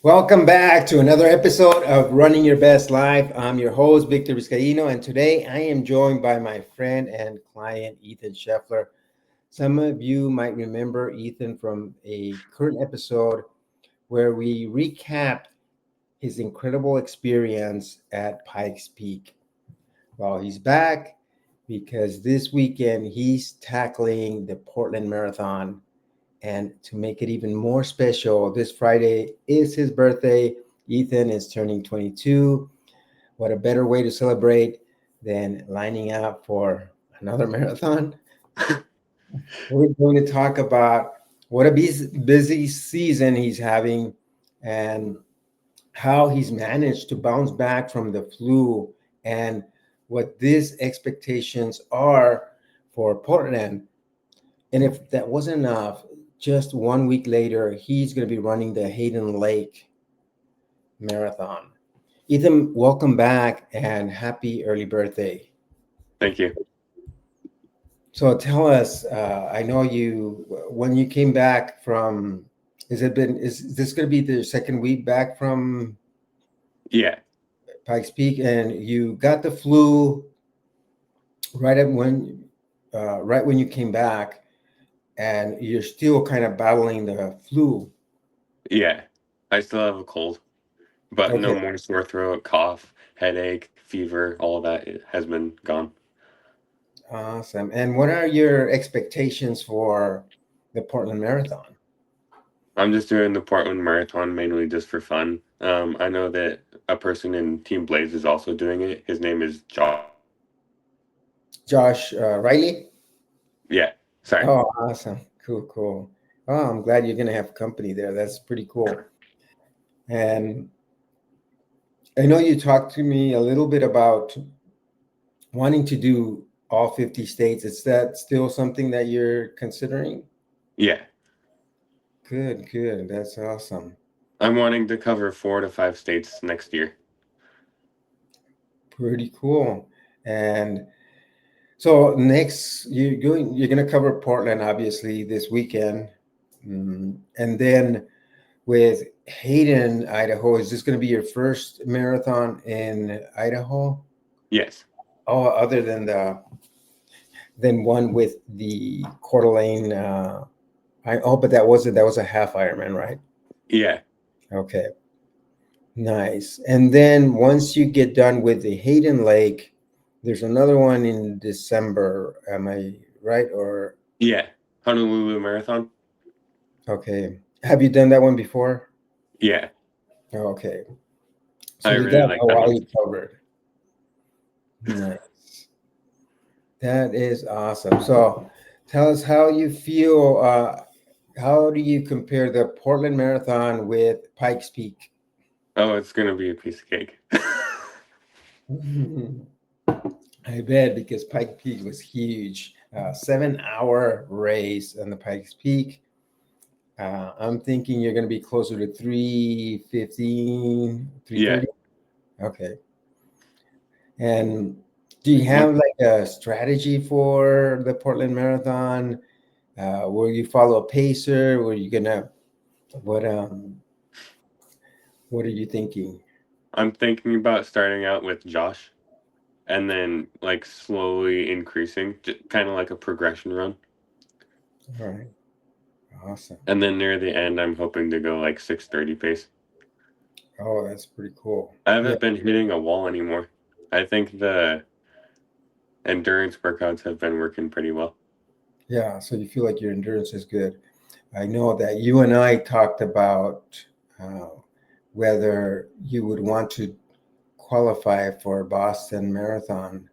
Welcome back to another episode of Running Your Best Life. I'm your host, Victor Vizcaino, and today I am joined by my friend and client, Ethan Sheffler. Some of you might remember Ethan from a current episode where we recapped his incredible experience at Pikes Peak. Well, he's back because this weekend he's tackling the Portland Marathon. And to make it even more special, this Friday is his birthday. Ethan is turning 22. What a better way to celebrate than lining up for another marathon? We're going to talk about what a busy season he's having and how he's managed to bounce back from the flu and what these expectations are for Portland. And if that wasn't enough, just 1 week later, he's going to be running the Hayden Lake Marathon. Ethan, welcome back and happy early birthday. Thank you. So tell us, I know when you came back from, is this going to be the second week back from Yeah. Pikes Peak and you got the flu right at right when you came back and you're still kind of battling the flu. Yeah. I still have a cold, but no Okay. more sore throat, cough, headache, fever, all that has been gone. Awesome. And what are your expectations for the Portland Marathon? I'm just doing the Portland Marathon mainly just for fun. I know that a person in Team Blaze is also doing it. His name is Josh. Josh Riley? Yeah. Sorry. Oh, awesome. Cool, cool. Oh, I'm glad you're going to have company there. That's pretty cool. And I know you talked to me a little bit about wanting to do all 50 states. Is that still something that you're considering? Yeah. Good, good. That's awesome. I'm wanting to cover 4 to 5 states next year. Pretty cool. And so next, you're going to cover Portland, obviously, this weekend. And then with Hayden, Idaho, is this going to be your first marathon in Idaho? Yes. Oh, other than one with the Coeur d'Alene. But that was a half Ironman, right? Yeah. Okay, nice. And then once you get done with the Hayden Lake, there's another one in December. Am I right? Or Yeah. Honolulu Marathon. okay, have you done that one before? Yeah. Okay, so I you really got like that one. Hawaii covered. Nice. That is awesome. So tell us how you feel. How do you compare the Portland Marathon with Pikes Peak? Oh, it's going to be a piece of cake. I bet because Pikes Peak was huge. 7 hour race on the Pikes Peak. I'm thinking you're going to be closer to 3:15, three Yeah. thirty. Okay. And do you What have like a strategy for the Portland Marathon? Will you follow a pacer? Were you gonna what what are you thinking? I'm thinking about starting out with Josh and then like slowly increasing, kind of like a progression run. All right, awesome. And then near the end, I'm hoping to go like 6:30 pace. Oh, that's pretty cool. I Yeah, haven't been hitting a wall anymore. I think the endurance workouts have been working pretty well. yeah. So you feel like your endurance is good. I know that you and I talked about uh, whether you would want to qualify for Boston Marathon.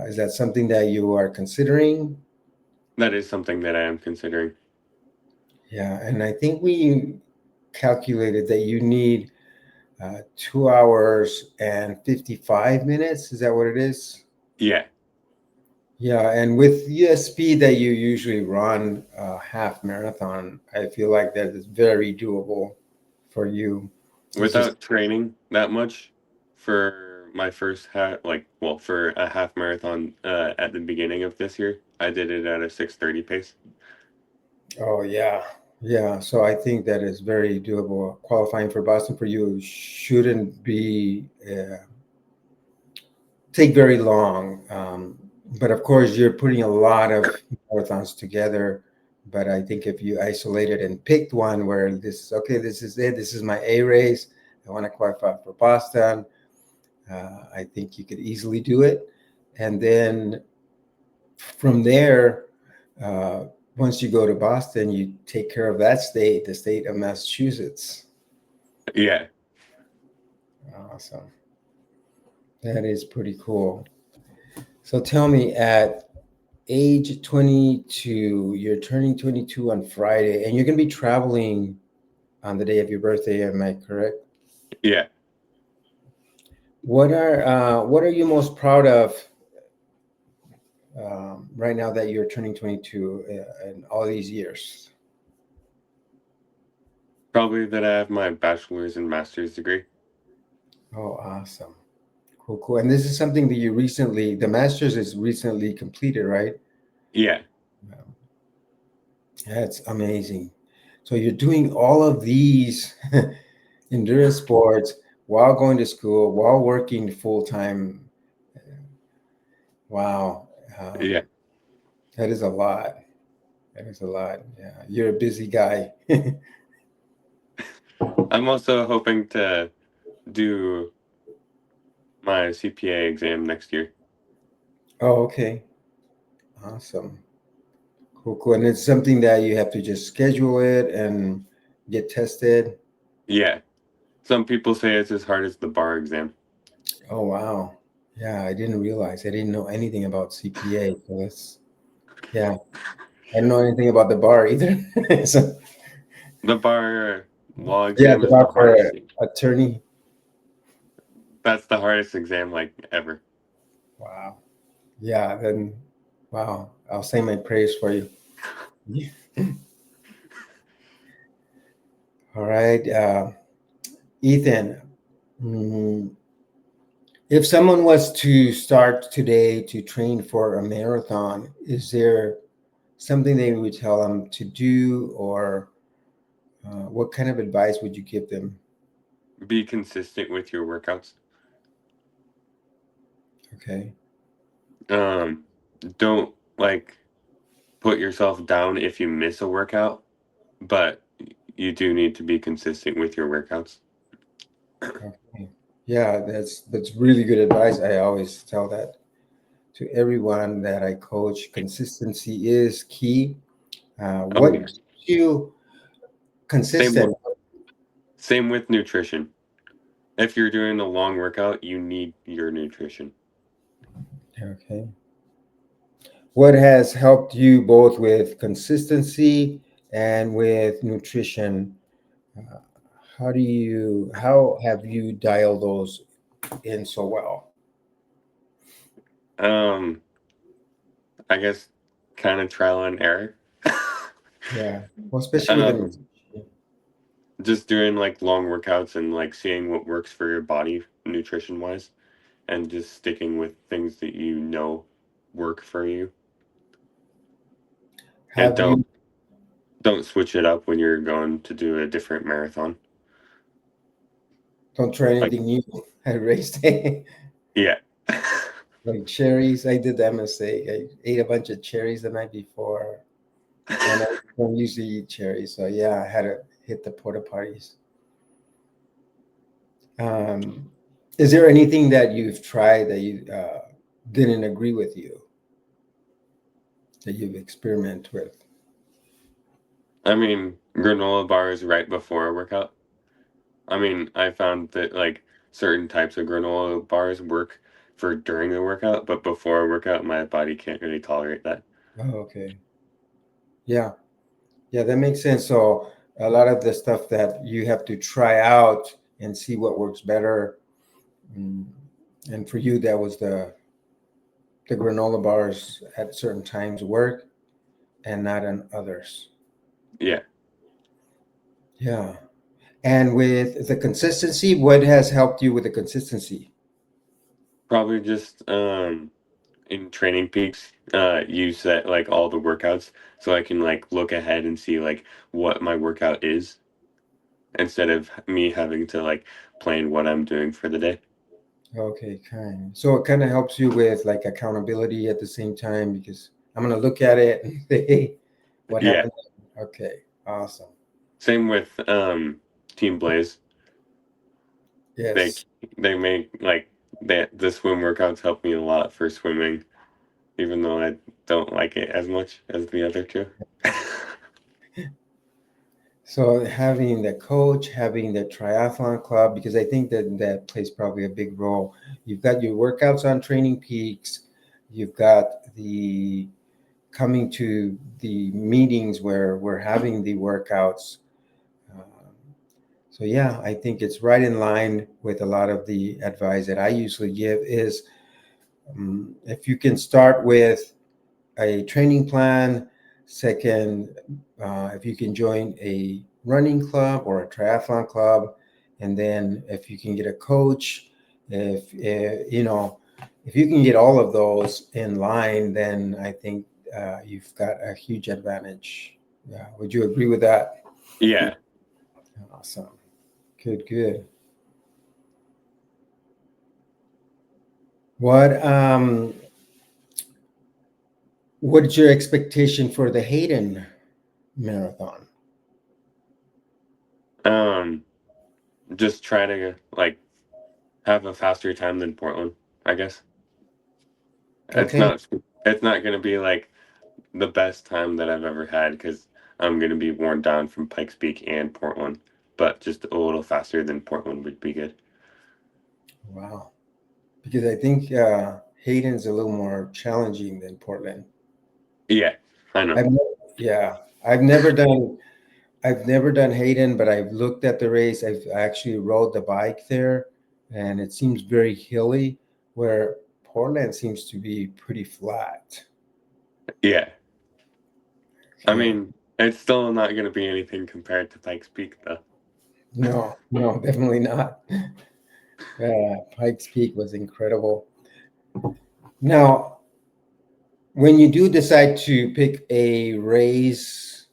Is that something that you are considering? That is something that I am considering. Yeah, and I think we calculated that you need 2 hours and 55 minutes. Is that what it is? Yeah. Yeah, and with the speed that you usually run a half marathon, I feel like that is very doable for you. It's just, Without training that much for my first for a half marathon at the beginning of this year, I did it at a 6:30 pace. oh, yeah. Yeah, so I think that is very doable. Qualifying for Boston for you shouldn't be take very long. But of course, you're putting a lot of marathons together. But I think if you isolated and picked one where this is okay, this is it, this is my A race, I want to qualify for Boston, I think you could easily do it. And then from there, uh, once you go to Boston, you take care of that state, the state of Massachusetts. Yeah. Awesome. That is pretty cool. So tell me, at age 22, you're turning 22 on Friday, and you're going to be traveling on the day of your birthday. Am I correct? Yeah. What are you most proud of right now that you're turning 22 in all these years? Probably that I have my bachelor's and master's degree. Oh, awesome. Cool, cool. And this is something that you recently, the master's is recently completed, right? Yeah. That's amazing. So you're doing all of these endurance sports while going to school, while working full time. Wow. Yeah. That is a lot. That is a lot. Yeah. You're a busy guy. I'm also hoping to do my CPA exam next year. Oh, okay. Awesome. Cool, cool. And it's something that you have to just schedule it and get tested. Yeah. Some people say it's as hard as the bar exam. Oh, wow. Yeah, I didn't realize. I didn't know anything about CPA. So that's, yeah, I don't know anything about the bar either. So, The bar law yeah, exam the is the bar for hardest. attorney. That's the hardest exam like ever. Wow. Yeah, then, wow. I'll say my praise for you. Yeah. All right. Ethan, mm, if someone was to start today to train for a marathon, is there something they would tell them to do, or what kind of advice would you give them? Be consistent with your workouts. Okay. Um, don't like put yourself down if you miss a workout, but you do need to be consistent with your workouts. Okay. Yeah, that's really good advice. I always tell that to everyone that I coach. Consistency is key. Oh What yeah. keeps you Same consistent? with same with nutrition. If you're doing a long workout, you need your nutrition. Okay. What has helped you both with consistency and with nutrition? Uh, how have you dialed those in so well? Um, I guess kind of trial and error. Yeah. Well, especially with the um, nutrition. just doing like long workouts and like seeing what works for your body nutrition wise, and just sticking with things that you know work for you, and Have you don't switch it up when you're going to do a different marathon. don't try Like anything new at race day? yeah. Like cherries. I did the MSA. I ate a bunch of cherries the night before, and I don't usually eat cherries. So yeah, I had to hit the porta potties. Um, is there anything that you've tried that you didn't agree with you, that you've experimented with? I mean, granola bars right before a workout. I mean, I found that like certain types of granola bars work for during the workout, but before a workout, my body can't really tolerate that. Oh, okay. Yeah. Yeah, that makes sense. So a lot of the stuff that you have to try out and see what works better. Mm, and for you, that was the granola bars at certain times work and not on others. Yeah, Yeah. And with the consistency, what has helped you with the consistency? probably just in Training Peaks, you set like all the workouts so I can like look ahead and see like what my workout is instead of me having to like plan what I'm doing for the day. Okay, kind. So it kind of helps you with like accountability at the same time because I'm gonna look at it and say, hey, what Yeah. happened? Okay, awesome. Same with Team Blaze. They Yes. they make like the swim workouts help me a lot for swimming, even though I don't like it as much as the other two. So having the coach, having the triathlon club, because I think that that plays probably a big role. You've got your workouts on Training Peaks. You've got the coming to the meetings where we're having the workouts. Um, so yeah, I think it's right in line with a lot of the advice that I usually give is if you can start with a training plan. Second, if you can join a running club or a triathlon club, and then if you can get a coach, if you know, if you can get all of those in line, then I think you've got a huge advantage. Yeah, would you agree with that? Yeah. Awesome. Good, good. What what's your expectation for the Hayden marathon? Um, just try to like have a faster time than Portland, I guess. It's Okay. not it's not gonna be like the best time that I've ever had because I'm gonna be worn down from Pikes Peak and Portland, but just a little faster than Portland would be good. Wow. Because I think Hayden's a little more challenging than Portland. Yeah, I know. I've yeah, I've never done I've never done Hayden, but I've looked at the race. I've actually rode the bike there, and it seems very hilly, where Portland seems to be pretty flat. Yeah, I Okay. mean it's still not gonna be anything compared to Pikes Peak though. No, no, definitely not. Pikes Peak was incredible. Now, when you do decide to pick a race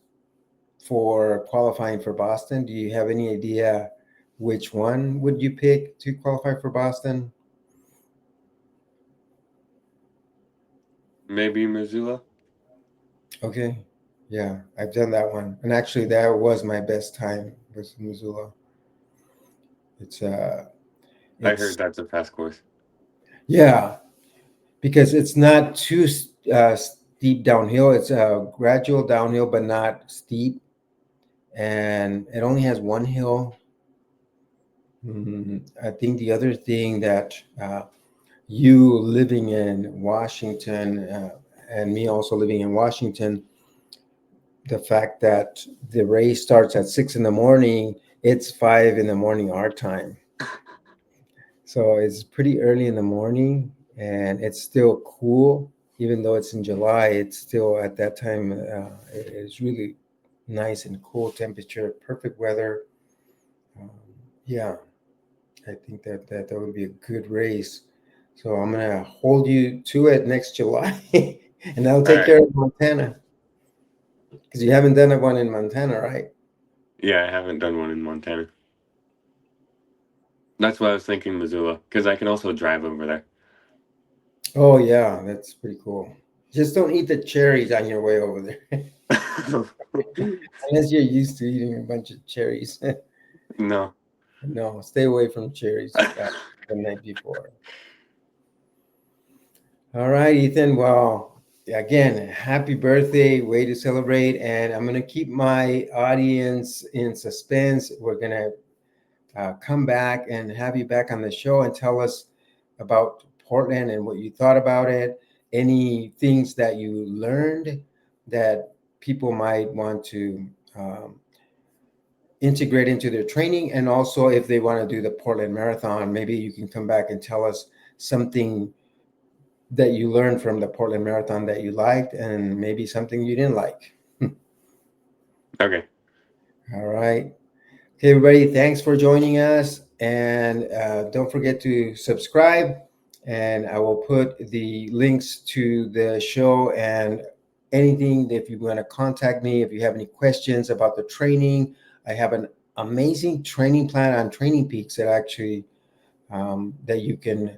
for qualifying for Boston, do you have any idea which one would you pick to qualify for Boston? Maybe Missoula. Okay. Yeah, I've done that one. And actually that was my best time was Missoula. It's I heard it's that's a fast course. yeah, because it's not too steep downhill. It's a gradual downhill but not steep, and it only has one hill. I think the other thing that you living in Washington and me also living in Washington, the fact that the race starts at 6 in the morning, it's 5 in the morning our time. So it's pretty early in the morning and it's still cool. Even though it's in July, it's still at that time, it's really nice and cool temperature, perfect weather. Um, yeah, I think that would be a good race. So I'm gonna hold you to it next July, and I'll All take right. care of Montana because you haven't done one in Montana, right? Yeah, I haven't done one in Montana. That's why I was thinking Missoula because I can also drive over there. Oh yeah, that's pretty cool. Just don't eat the cherries on your way over there, unless you're used to eating a bunch of cherries. No. No, stay away from cherries the night before. All right, Ethan. Well, again, happy birthday. Way to celebrate. And I'm going to keep my audience in suspense. We're going to come back and have you back on the show and tell us about Portland and what you thought about it. Any things that you learned that people might want to um, integrate into their training. And also, if they want to do the Portland Marathon, maybe you can come back and tell us something that you learned from the Portland Marathon that you liked and maybe something you didn't like. Okay. All right. Okay, everybody, thanks for joining us. And don't forget to subscribe and I will put the links to the show and anything. If you want to contact me, if you have any questions about the training, I have an amazing training plan on Training Peaks that actually that you can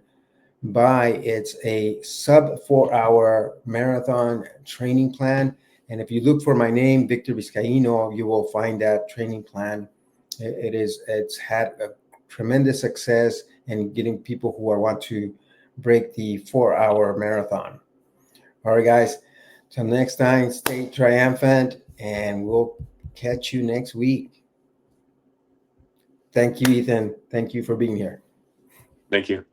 buy. It's a sub 4 hour marathon training plan. And if you look for my name, Victor Vizcaino, you will find that training plan. It's had a tremendous success in getting people who want to break the 4 hour marathon. All right, guys. Till next time, stay triumphant, and we'll catch you next week. Thank you, Ethan. Thank you for being here. Thank you.